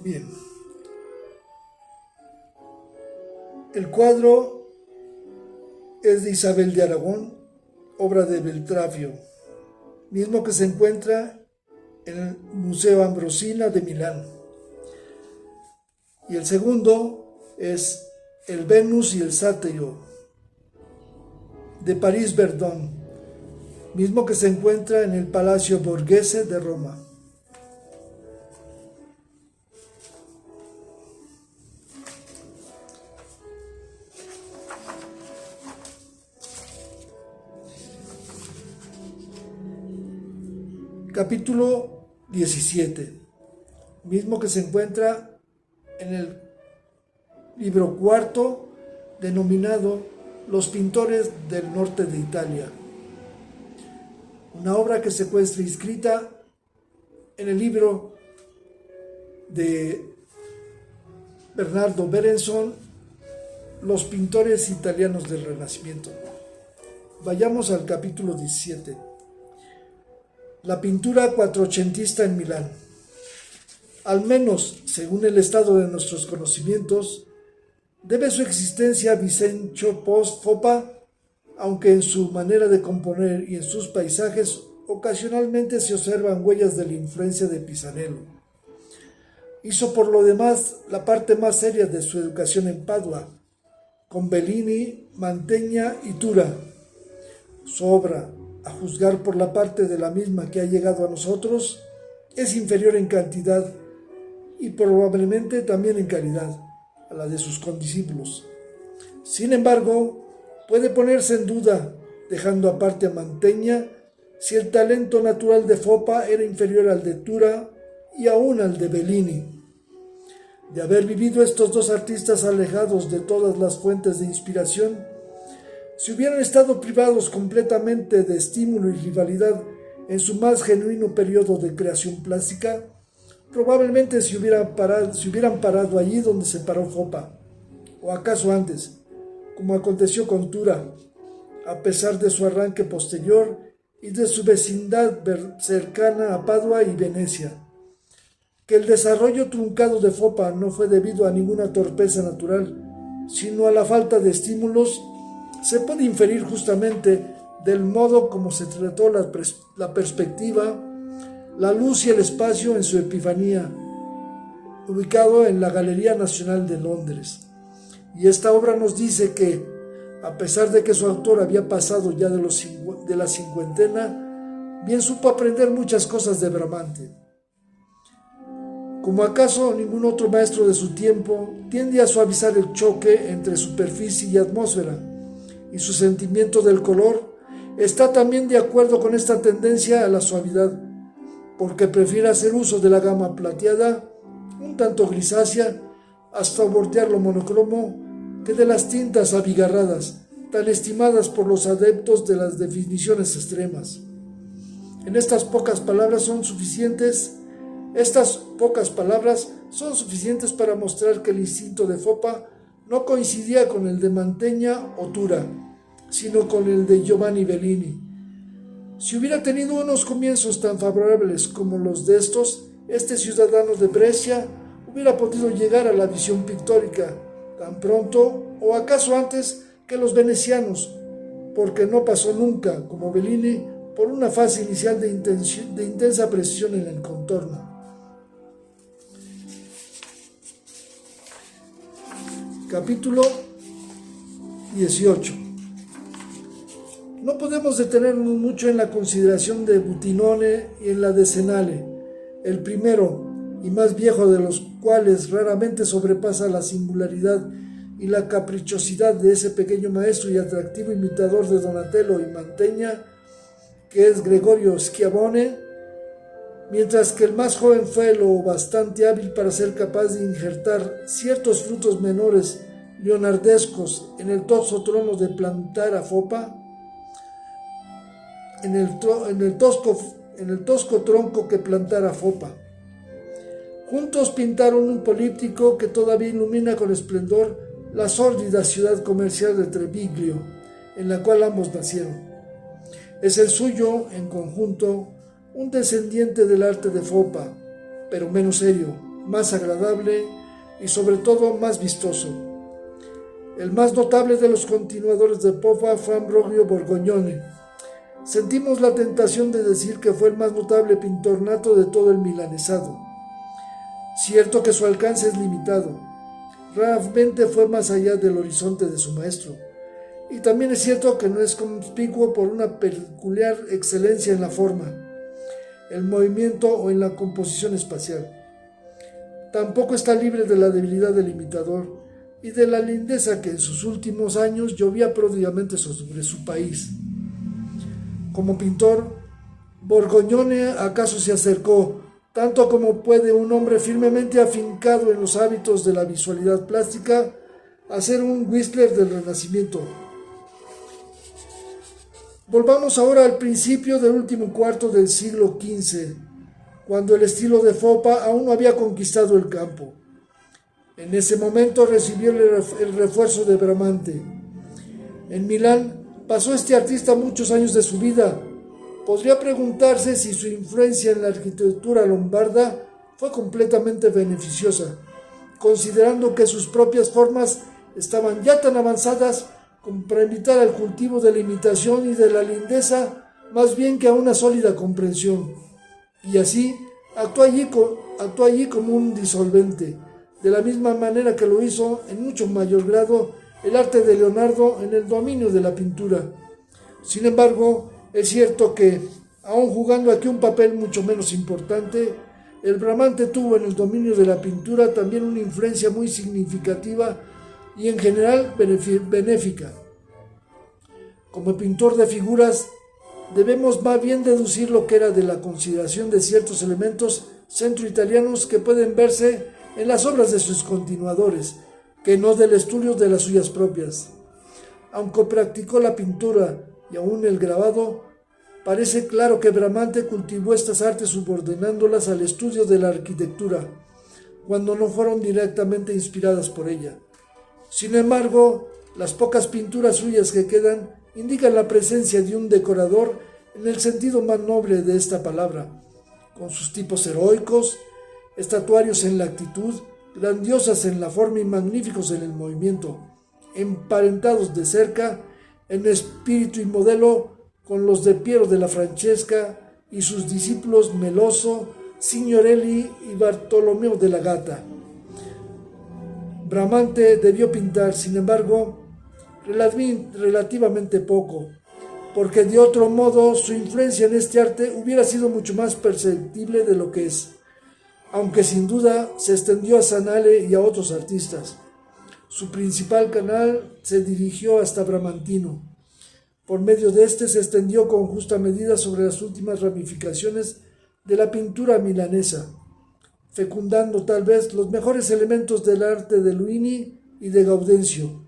Bien, el cuadro es de Isabel de Aragón, obra de Beltrafio, mismo que se encuentra en el Museo Ambrosina de Milán. Y el segundo es el Venus y el Sátiro de Paris Verdon, mismo que se encuentra en el Palacio Borghese de Roma. Capítulo 17, mismo que se encuentra en el libro cuarto, denominado Los pintores del norte de Italia. Una obra que se encuentra inscrita en el libro de Bernardo Berenson, Los pintores italianos del Renacimiento. Vayamos al capítulo 17. La pintura quattrocentista en Milán. Al menos, según el estado de nuestros conocimientos, debe su existencia a Vincenzo Foppa, aunque en su manera de componer y en sus paisajes ocasionalmente se observan huellas de la influencia de Pisanello. Hizo por lo demás la parte más seria de su educación en Padua, con Bellini, Mantegna y Tura. Su obra, a juzgar por la parte de la misma que ha llegado a nosotros, es inferior en cantidad y probablemente también en calidad a la de sus condiscípulos. Sin embargo, puede ponerse en duda, dejando aparte a Mantegna, si el talento natural de Foppa era inferior al de Tura y aún al de Bellini. De haber vivido estos dos artistas alejados de todas las fuentes de inspiración, si hubieran estado privados completamente de estímulo y rivalidad en su más genuino periodo de creación plástica, probablemente se hubieran parado allí donde se paró Foppa, o acaso antes, como aconteció con Tura, a pesar de su arranque posterior y de su vecindad cercana a Padua y Venecia. Que el desarrollo truncado de Foppa no fue debido a ninguna torpeza natural, sino a la falta de estímulos, se puede inferir justamente del modo como se trató la perspectiva, la luz y el espacio en su Epifanía, ubicado en la Galería Nacional de Londres. Y esta obra nos dice que, a pesar de que su autor había pasado ya de la cincuentena, bien supo aprender muchas cosas de Bramante. Como acaso ningún otro maestro de su tiempo, tiende a suavizar el choque entre superficie y atmósfera, y su sentimiento del color está también de acuerdo con esta tendencia a la suavidad, porque prefiere hacer uso de la gama plateada, un tanto grisácea, hasta bordear lo monocromo, que de las tintas abigarradas, tan estimadas por los adeptos de las definiciones extremas. Estas pocas palabras son suficientes para mostrar que el instinto de Foppa no coincidía con el de Mantegna o Tura, sino con el de Giovanni Bellini. Si hubiera tenido unos comienzos tan favorables como los de estos, este ciudadano de Brescia hubiera podido llegar a la visión pictórica tan pronto o acaso antes que los venecianos, porque no pasó nunca, como Bellini, por una fase inicial de intensa precisión en el contorno. Capítulo 18. No podemos detenernos mucho en la consideración de Butinone y en la de Cenale, el primero y más viejo de los cuales raramente sobrepasa la singularidad y la caprichosidad de ese pequeño maestro y atractivo imitador de Donatello y Mantegna, que es Gregorio Schiavone, mientras que el más joven fue lo bastante hábil para ser capaz de injertar ciertos frutos menores leonardescos en el tosco trono de plantar a Foppa, en el tosco tronco que plantara Foppa. Juntos pintaron un políptico que todavía ilumina con esplendor la sórdida ciudad comercial de Treviglio, en la cual ambos nacieron. Es el suyo, en conjunto, un descendiente del arte de Foppa, pero menos serio, más agradable y sobre todo más vistoso. El más notable de los continuadores de Popa fue Ambrogio Borgognone. Sentimos la tentación de decir que fue el más notable pintor nato de todo el milanesado. Cierto que su alcance es limitado, raramente fue más allá del horizonte de su maestro, y también es cierto que no es conspicuo por una peculiar excelencia en la forma, el movimiento o en la composición espacial. Tampoco está libre de la debilidad del imitador y de la lindeza que en sus últimos años llovía pródigamente sobre su país. Como pintor, Borgognone acaso se acercó, tanto como puede un hombre firmemente afincado en los hábitos de la visualidad plástica, a ser un Whistler del Renacimiento. Volvamos ahora al principio del último cuarto del siglo XV, cuando el estilo de Foppa aún no había conquistado el campo. En ese momento recibió el refuerzo de Bramante. En Milán pasó este artista muchos años de su vida. Podría preguntarse si su influencia en la arquitectura lombarda fue completamente beneficiosa, considerando que sus propias formas estaban ya tan avanzadas como para invitar al cultivo de la imitación y de la lindeza más bien que a una sólida comprensión. Y así actuó allí como un disolvente, de la misma manera que lo hizo en mucho mayor grado el arte de Leonardo en el dominio de la pintura. Sin embargo, es cierto que, aun jugando aquí un papel mucho menos importante, el Bramante tuvo en el dominio de la pintura también una influencia muy significativa y en general benéfica. Como pintor de figuras, debemos más bien deducir lo que era de la consideración de ciertos elementos centro-italianos que pueden verse en las obras de sus continuadores, que no del estudio de las suyas propias. Aunque practicó la pintura y aún el grabado, parece claro que Bramante cultivó estas artes subordinándolas al estudio de la arquitectura, cuando no fueron directamente inspiradas por ella. Sin embargo, las pocas pinturas suyas que quedan indican la presencia de un decorador en el sentido más noble de esta palabra, con sus tipos heroicos, estatuarios en la actitud, grandiosas en la forma y magníficos en el movimiento, emparentados de cerca en espíritu y modelo con los de Piero della Francesca y sus discípulos Meloso, Signorelli y Bartolomeo de la Gata. Bramante debió pintar, sin embargo, relativamente poco, porque de otro modo su influencia en este arte hubiera sido mucho más perceptible de lo que es, aunque sin duda se extendió a Sanale y a otros artistas. Su principal canal se dirigió hasta Bramantino. Por medio de este se extendió con justa medida sobre las últimas ramificaciones de la pintura milanesa, fecundando tal vez los mejores elementos del arte de Luini y de Gaudencio.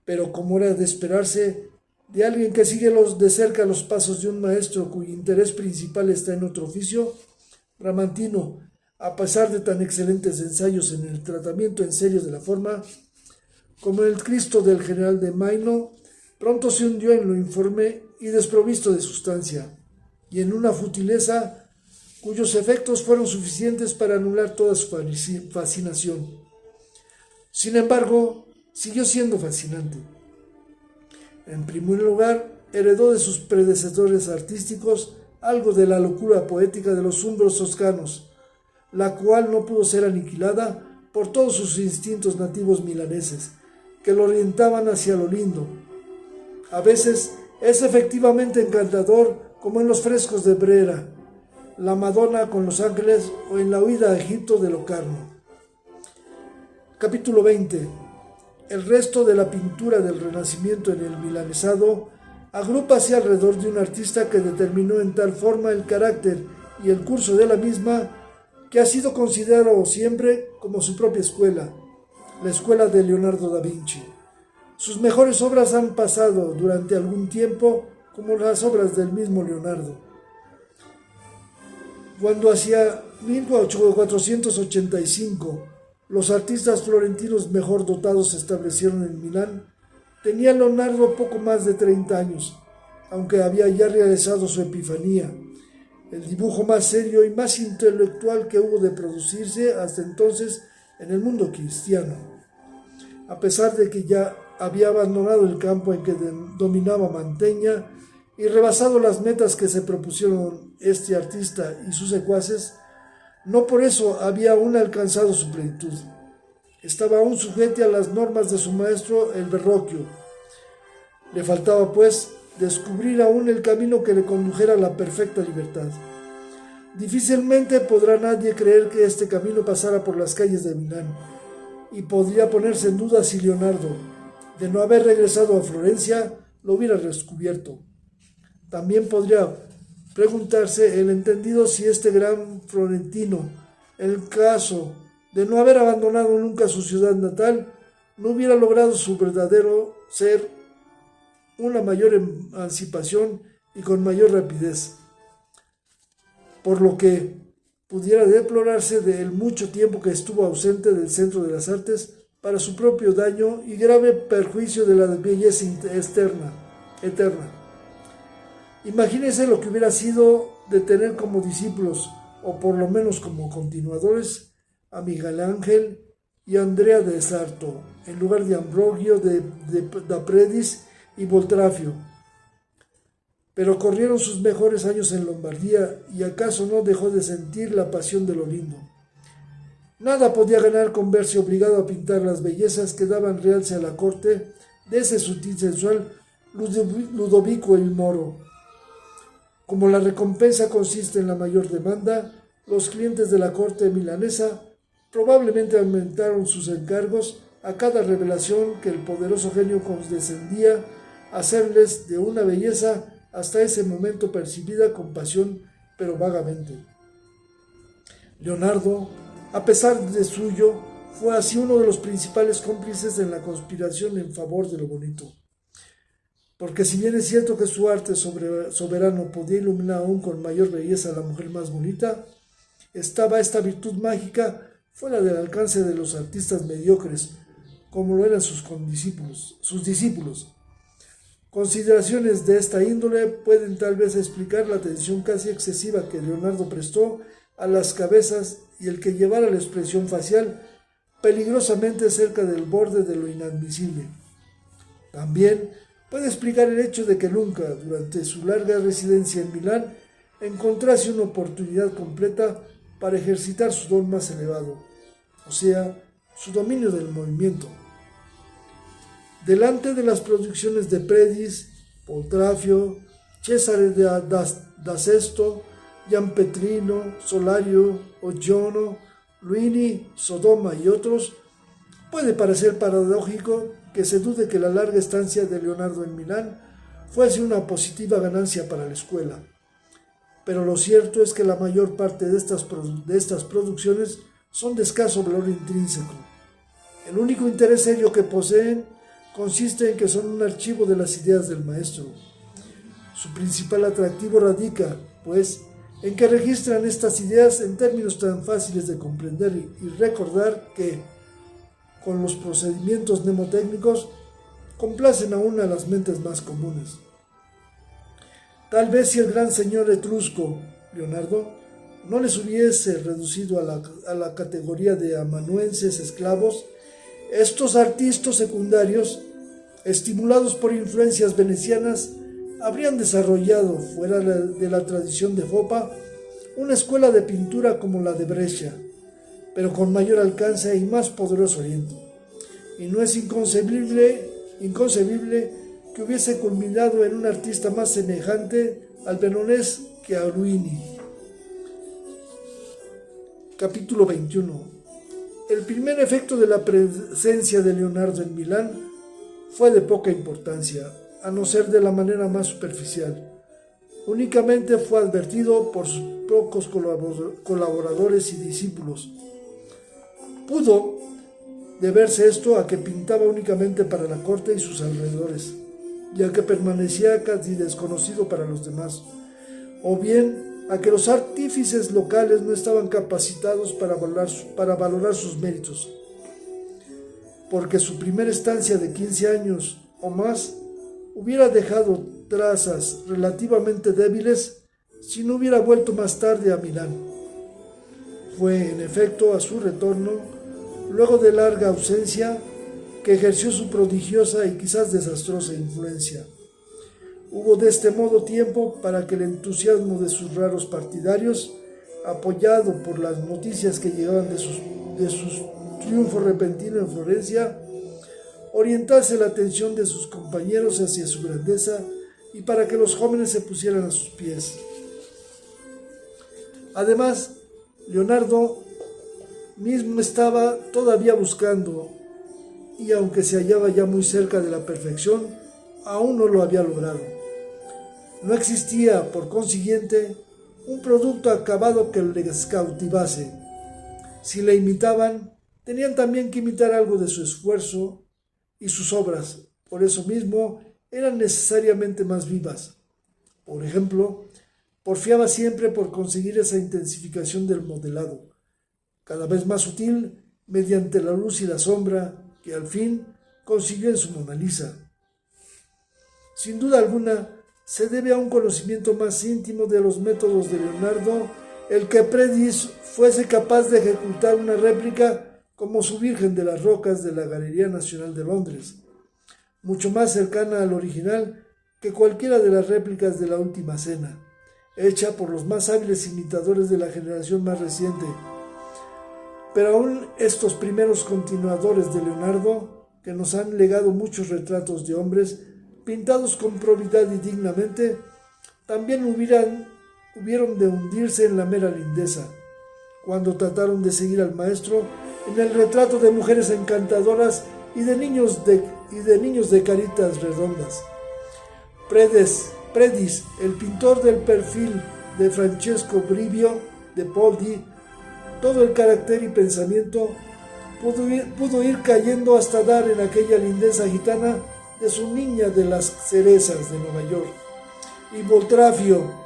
Pero como era de esperarse, de alguien que sigue de cerca los pasos de un maestro cuyo interés principal está en otro oficio, Bramantino, a pesar de tan excelentes ensayos en el tratamiento en serio de la forma, como en el Cristo del general de Maino, pronto se hundió en lo informe y desprovisto de sustancia, y en una futileza cuyos efectos fueron suficientes para anular toda su fascinación. Sin embargo, siguió siendo fascinante. En primer lugar, heredó de sus predecesores artísticos algo de la locura poética de los umbros toscanos, la cual no pudo ser aniquilada por todos sus instintos nativos milaneses, que lo orientaban hacia lo lindo. A veces es efectivamente encantador, como en los frescos de Brera, la Madonna con los ángeles o en la huida a Egipto de Locarno. Capítulo 20. El resto de la pintura del Renacimiento en el milanesado agrúpase alrededor de un artista que determinó en tal forma el carácter y el curso de la misma que ha sido considerado siempre como su propia escuela, la escuela de Leonardo da Vinci. Sus mejores obras han pasado durante algún tiempo como las obras del mismo Leonardo. Cuando hacia 1485 los artistas florentinos mejor dotados se establecieron en Milán, tenía Leonardo poco más de 30 años, aunque había ya realizado su epifanía, el dibujo más serio y más intelectual que hubo de producirse hasta entonces en el mundo cristiano. A pesar de que ya había abandonado el campo en que dominaba Manteña y rebasado las metas que se propusieron este artista y sus secuaces, no por eso había aún alcanzado su plenitud. Estaba aún sujeta a las normas de su maestro, el Verrocchio. Le faltaba, pues, descubrir aún el camino que le condujera a la perfecta libertad. Difícilmente podrá nadie creer que este camino pasara por las calles de Milán, y podría ponerse en duda si Leonardo, de no haber regresado a Florencia, lo hubiera descubierto. También podría preguntarse el entendido si este gran florentino, en el caso de no haber abandonado nunca su ciudad natal, no hubiera logrado su verdadero ser, una mayor emancipación y con mayor rapidez, por lo que pudiera deplorarse del mucho tiempo que estuvo ausente del centro de las artes para su propio daño y grave perjuicio de la belleza eterna. Imagínese lo que hubiera sido de tener como discípulos, o por lo menos como continuadores, a Miguel Ángel y Andrea de Sarto, en lugar de Ambrogio da Predis y Boltrafio. Pero corrieron sus mejores años en Lombardía y acaso no dejó de sentir la pasión de lo lindo. Nada podía ganar con verse obligado a pintar las bellezas que daban realce a la corte de ese sutil sensual Ludovico el Moro. Como la recompensa consiste en la mayor demanda, los clientes de la corte milanesa probablemente aumentaron sus encargos a cada revelación que el poderoso genio condescendía a hacerles de una belleza hasta ese momento percibida con pasión, pero vagamente. Leonardo, a pesar de suyo, fue así uno de los principales cómplices en la conspiración en favor de lo bonito. Porque si bien es cierto que su arte soberano podía iluminar aún con mayor belleza a la mujer más bonita, estaba esta virtud mágica fuera del alcance de los artistas mediocres, como lo eran sus discípulos. Consideraciones de esta índole pueden tal vez explicar la atención casi excesiva que Leonardo prestó a las cabezas y el que llevara la expresión facial peligrosamente cerca del borde de lo inadmisible. También puede explicar el hecho de que nunca, durante su larga residencia en Milán, encontrase una oportunidad completa para ejercitar su don más elevado, o sea, su dominio del movimiento. Delante de las producciones de Predis, Boltrafio, Cesare da Sesto, Gianpetrino, Solario, Ogiono, Luini, Sodoma y otros, puede parecer paradójico que se dude que la larga estancia de Leonardo en Milán fuese una positiva ganancia para la escuela. Pero lo cierto es que la mayor parte de estas producciones son de escaso valor intrínseco. El único interés serio que poseen consiste en que son un archivo de las ideas del maestro. Su principal atractivo radica, pues, en que registran estas ideas en términos tan fáciles de comprender y recordar que, con los procedimientos mnemotécnicos, complacen aún a las mentes más comunes. Tal vez si el gran señor etrusco, Leonardo, no les hubiese reducido a la categoría de amanuenses esclavos, estos artistas secundarios, estimulados por influencias venecianas, habrían desarrollado, fuera de la tradición de Fopa, una escuela de pintura como la de Brescia, pero con mayor alcance y más poderoso aliento. Y no es inconcebible que hubiese culminado en un artista más semejante al Veronés que a Luini. Capítulo 21. El primer efecto de la presencia de Leonardo en Milán fue de poca importancia, a no ser de la manera más superficial. Únicamente fue advertido por sus pocos colaboradores y discípulos. Pudo deberse esto a que pintaba únicamente para la corte y sus alrededores, ya que permanecía casi desconocido para los demás, o bien a que los artífices locales no estaban capacitados para valorar sus méritos, porque su primera estancia de 15 años o más hubiera dejado trazas relativamente débiles si no hubiera vuelto más tarde a Milán. Fue, en efecto, a su retorno, luego de larga ausencia, que ejerció su prodigiosa y quizás desastrosa influencia. Hubo de este modo tiempo para que el entusiasmo de sus raros partidarios, apoyado por las noticias que llegaban de su triunfo repentino en Florencia, orientase la atención de sus compañeros hacia su grandeza y para que los jóvenes se pusieran a sus pies. Además, Leonardo mismo estaba todavía buscando, y aunque se hallaba ya muy cerca de la perfección, aún no lo había logrado. No existía, por consiguiente, un producto acabado que les cautivase. Si le imitaban, tenían también que imitar algo de su esfuerzo y sus obras, por eso mismo, eran necesariamente más vivas. Por ejemplo, porfiaba siempre por conseguir esa intensificación del modelado, cada vez más sutil mediante la luz y la sombra, que al fin consiguió en su Mona Lisa. Sin duda alguna, se debe a un conocimiento más íntimo de los métodos de Leonardo el que Predis fuese capaz de ejecutar una réplica como su Virgen de las Rocas de la Galería Nacional de Londres, mucho más cercana al original que cualquiera de las réplicas de la Última Cena, hecha por los más hábiles imitadores de la generación más reciente. Pero aún estos primeros continuadores de Leonardo, que nos han legado muchos retratos de hombres pintados con probidad y dignamente, también hubieron de hundirse en la mera lindeza, cuando trataron de seguir al maestro en el retrato de mujeres encantadoras y de niños de caritas redondas. Predis, el pintor del perfil de Francesco Brivio de Poldi, todo el carácter y pensamiento pudo ir cayendo hasta dar en aquella lindeza gitana de su Niña de las Cerezas de Nueva York, y Boltrafio,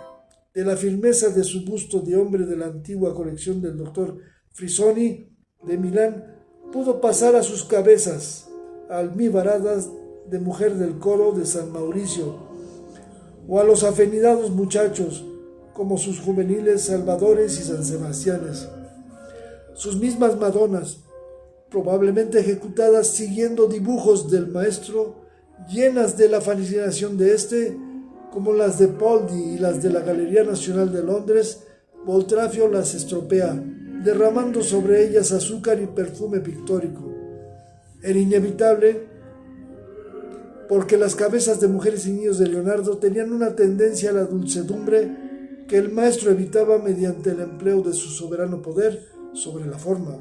de la firmeza de su busto de hombre de la antigua colección del doctor Frisoni de Milán, pudo pasar a sus cabezas almibaradas de mujer del coro de San Mauricio, o a los afeminados muchachos, como sus juveniles Salvadores y San Sebastianes. Sus mismas Madonas, probablemente ejecutadas siguiendo dibujos del maestro, llenas de la fascinación de éste, como las de Poldi y las de la Galería Nacional de Londres, Boltrafio las estropea, derramando sobre ellas azúcar y perfume pictórico. Era inevitable, porque las cabezas de mujeres y niños de Leonardo tenían una tendencia a la dulcedumbre que el maestro evitaba mediante el empleo de su soberano poder sobre la forma,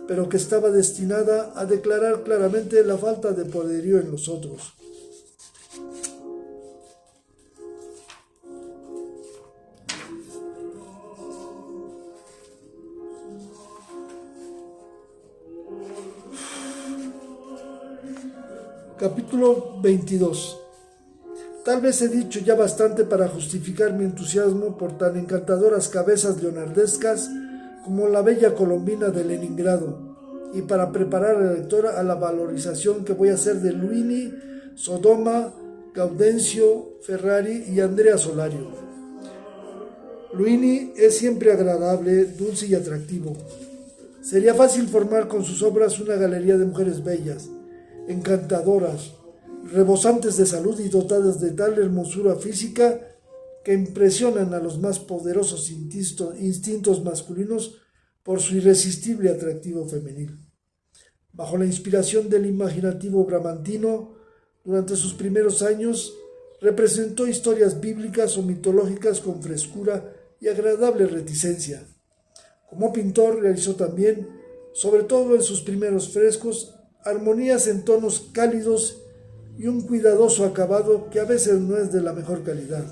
pero que estaba destinada a declarar claramente la falta de poderío en los otros. Capítulo 22. Tal vez he dicho ya bastante para justificar mi entusiasmo por tan encantadoras cabezas leonardescas como la bella Colombina de Leningrado, y para preparar a la lectora a la valorización que voy a hacer de Luini, Sodoma, Gaudencio, Ferrari y Andrea Solario. Luini es siempre agradable, dulce y atractivo. Sería fácil formar con sus obras una galería de mujeres bellas, encantadoras, rebosantes de salud y dotadas de tal hermosura física que impresionan a los más poderosos instintos masculinos por su irresistible atractivo femenil. Bajo la inspiración del imaginativo bramantino, durante sus primeros años, representó historias bíblicas o mitológicas con frescura y agradable reticencia. Como pintor realizó también, sobre todo en sus primeros frescos, armonías en tonos cálidos y un cuidadoso acabado que a veces no es de la mejor calidad.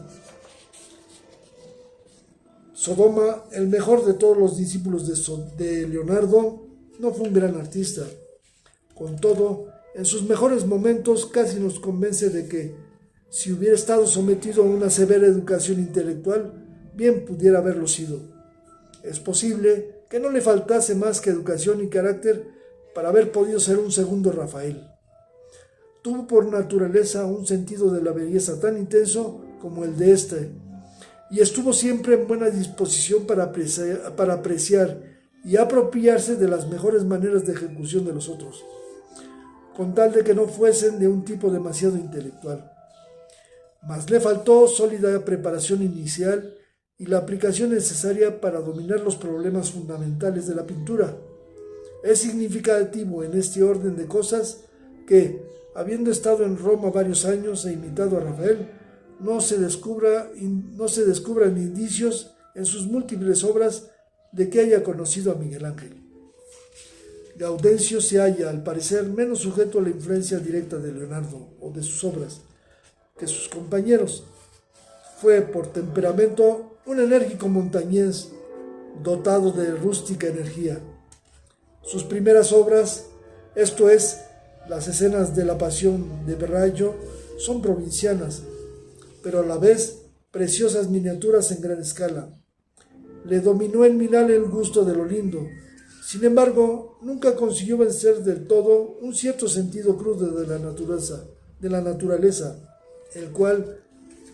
Sodoma, el mejor de todos los discípulos de Leonardo, no fue un gran artista. Con todo, en sus mejores momentos casi nos convence de que, si hubiera estado sometido a una severa educación intelectual, bien pudiera haberlo sido. Es posible que no le faltase más que educación y carácter para haber podido ser un segundo Rafael. Tuvo por naturaleza un sentido de la belleza tan intenso como el de este, y estuvo siempre en buena disposición para apreciar y apropiarse de las mejores maneras de ejecución de los otros, con tal de que no fuesen de un tipo demasiado intelectual. Mas le faltó sólida preparación inicial y la aplicación necesaria para dominar los problemas fundamentales de la pintura. Es significativo en este orden de cosas que, habiendo estado en Roma varios años e imitado a Rafael, no se descubran indicios en sus múltiples obras de que haya conocido a Miguel Ángel. Gaudencio se halla, al parecer, menos sujeto a la influencia directa de Leonardo o de sus obras que sus compañeros. Fue, por temperamento, un enérgico montañés dotado de rústica energía. Sus primeras obras, esto es, las escenas de la Pasión de Verrallo, son provincianas, pero a la vez preciosas miniaturas en gran escala. Le dominó en Milán el gusto de lo lindo. Sin embargo, nunca consiguió vencer del todo un cierto sentido crudo de la naturaleza, el cual,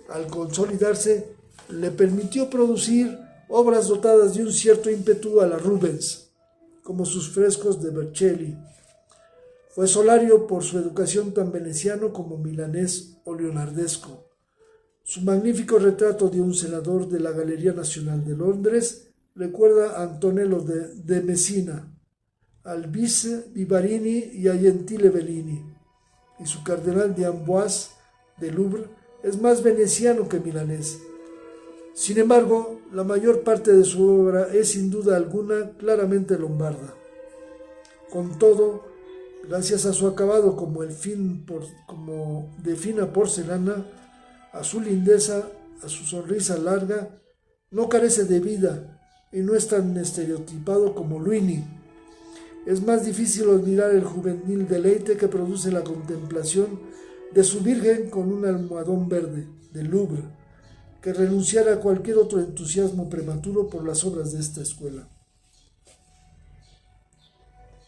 al consolidarse, le permitió producir obras dotadas de un cierto ímpetu a la Rubens, como sus frescos de Vercelli. Fue Solario por su educación tan veneciano como milanés o leonardesco. Su magnífico retrato de un senador de la Galería Nacional de Londres recuerda a Antonello de Messina, al Vice Vivarini y a Gentile Bellini, y su Cardenal de Amboise de Louvre es más veneciano que milanés. Sin embargo, la mayor parte de su obra es sin duda alguna claramente lombarda. Con todo, gracias a su acabado como de fina porcelana, a su lindeza, a su sonrisa larga, no carece de vida y no es tan estereotipado como Luini. Es más difícil admirar el juvenil deleite que produce la contemplación de su Virgen con un almohadón verde, del Louvre, que renunciar a cualquier otro entusiasmo prematuro por las obras de esta escuela.